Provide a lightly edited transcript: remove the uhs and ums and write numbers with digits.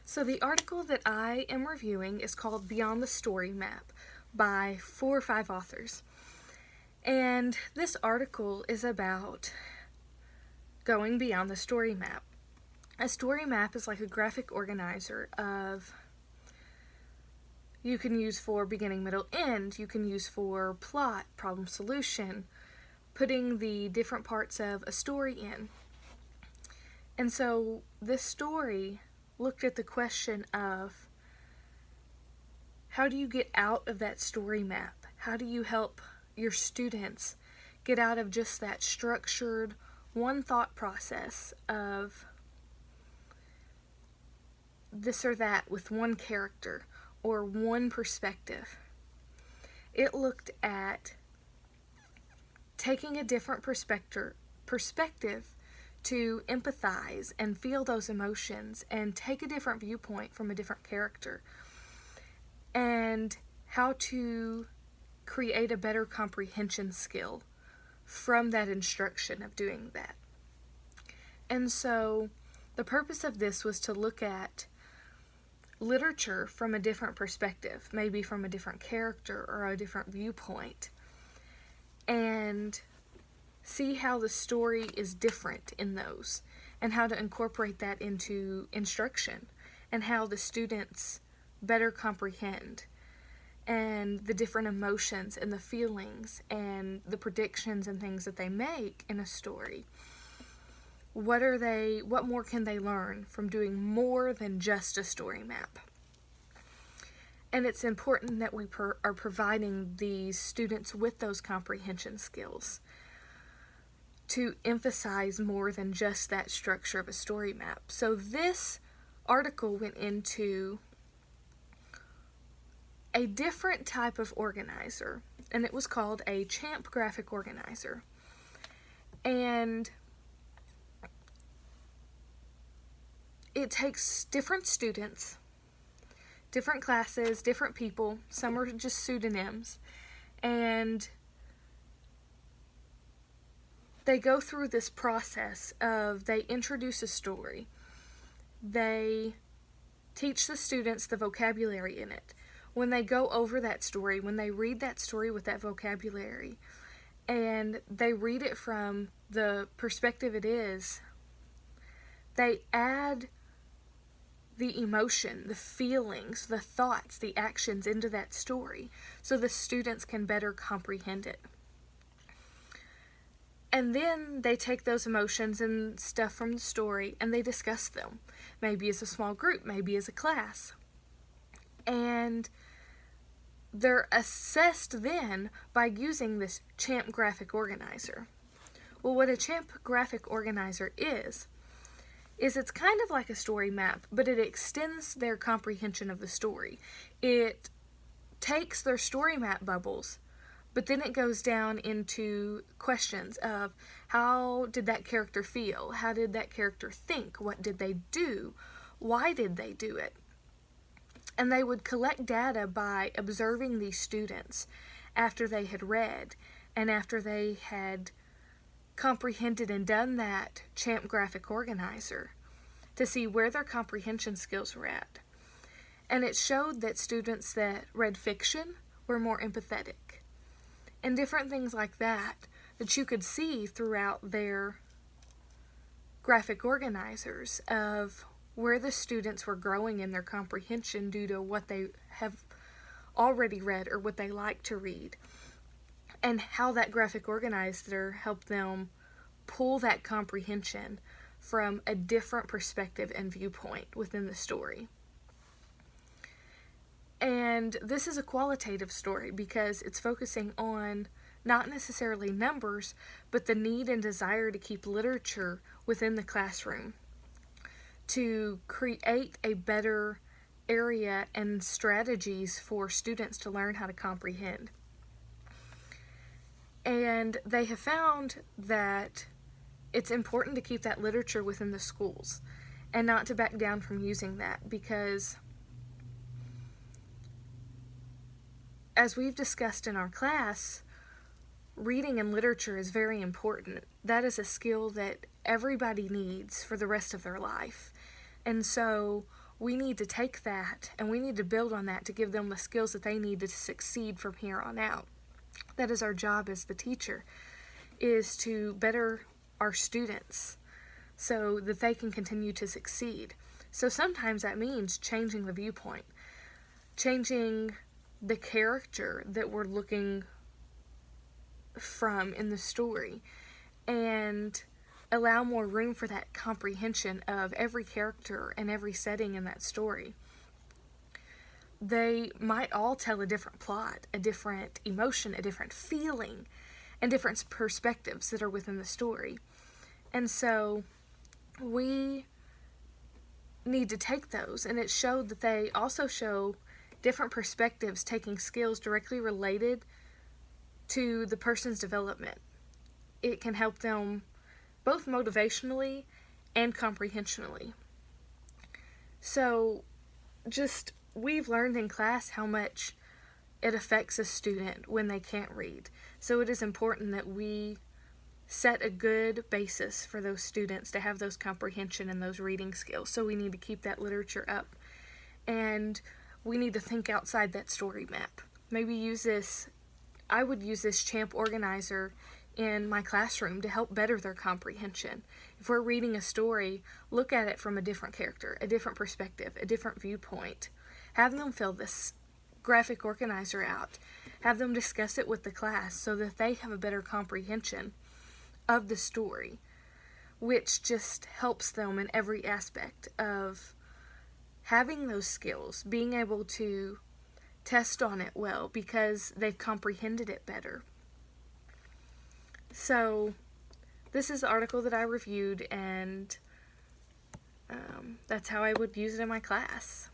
So the article that I am reviewing is called Beyond the Story Map by 4 or 5 authors. And this article is about going beyond the story map. A story map is like a graphic organizer you can use for beginning, middle, end. You can use for plot, problem, solution, putting the different parts of a story in. And so this story looked at the question of how do you get out of that story map? How do you help your students get out of just that structured one thought process of this or that with one character or one perspective? It looked at taking a different perspective to empathize and feel those emotions and take a different viewpoint from a different character, and how to create a better comprehension skill from that instruction of doing that. And so the purpose of this was to look at literature from a different perspective, maybe from a different character or a different viewpoint, and see how the story is different in those, and how to incorporate that into instruction, and how the students better comprehend, and the different emotions and the feelings and the predictions and things that they make in a story. What more can they learn from doing more than just a story map? And it's important that we are providing these students with those comprehension skills to emphasize more than just that structure of a story map. So this article went into a different type of organizer, and it was called a Champ graphic organizer. And it takes different students, different classes, different people, some are just pseudonyms, and they go through this process of they introduce a story. They teach the students the vocabulary in it. When they go over that story, when they read that story with that vocabulary, and they read it from the perspective it is, they add the emotion, the feelings, the thoughts, the actions into that story so the students can better comprehend it. And then they take those emotions and stuff from the story and they discuss them, maybe as a small group, maybe as a class. And they're assessed then by using this Champ graphic organizer. Well, what a Champ graphic organizer is it's kind of like a story map, but it extends their comprehension of the story. It takes their story map bubbles, but then it goes down into questions of how did that character feel? How did that character think? What did they do? Why did they do it? And they would collect data by observing these students after they had read and after they had comprehended and done that Champ graphic organizer to see where their comprehension skills were at. And it showed that students that read fiction were more empathetic, and different things like that you could see throughout their graphic organizers of where the students were growing in their comprehension due to what they have already read or what they like to read, and how that graphic organizer helped them pull that comprehension from a different perspective and viewpoint within the story. And this is a qualitative story because it's focusing on not necessarily numbers, but the need and desire to keep literature within the classroom, to create a better area and strategies for students to learn how to comprehend. And they have found that it's important to keep that literature within the schools and not to back down from using that, because as we've discussed in our class, reading and literature is very important. That is a skill that everybody needs for the rest of their life. And so we need to take that and we need to build on that to give them the skills that they need to succeed from here on out. That is our job as the teacher, is to better our students so that they can continue to succeed. So sometimes that means changing the viewpoint, changing the character that we're looking from in the story, and allow more room for that comprehension of every character and every setting in that story. They might all tell a different plot, a different emotion, a different feeling, and different perspectives that are within the story. And so we need to take those, and it showed that they also show different perspectives, taking skills directly related to the person's development. It can help them both motivationally and comprehensionally. So we've learned in class how much it affects a student when they can't read. So it is important that we set a good basis for those students to have those comprehension and those reading skills. So we need to keep that literature up. And we need to think outside that story map. Maybe I would use this Champ Organizer in my classroom to help better their comprehension. If we're reading a story, look at it from a different character, a different perspective, a different viewpoint. Have them fill this graphic organizer out. Have them discuss it with the class so that they have a better comprehension of the story, which just helps them in every aspect of having those skills, being able to test on it well because they've comprehended it better. So this is the article that I reviewed, and that's how I would use it in my class.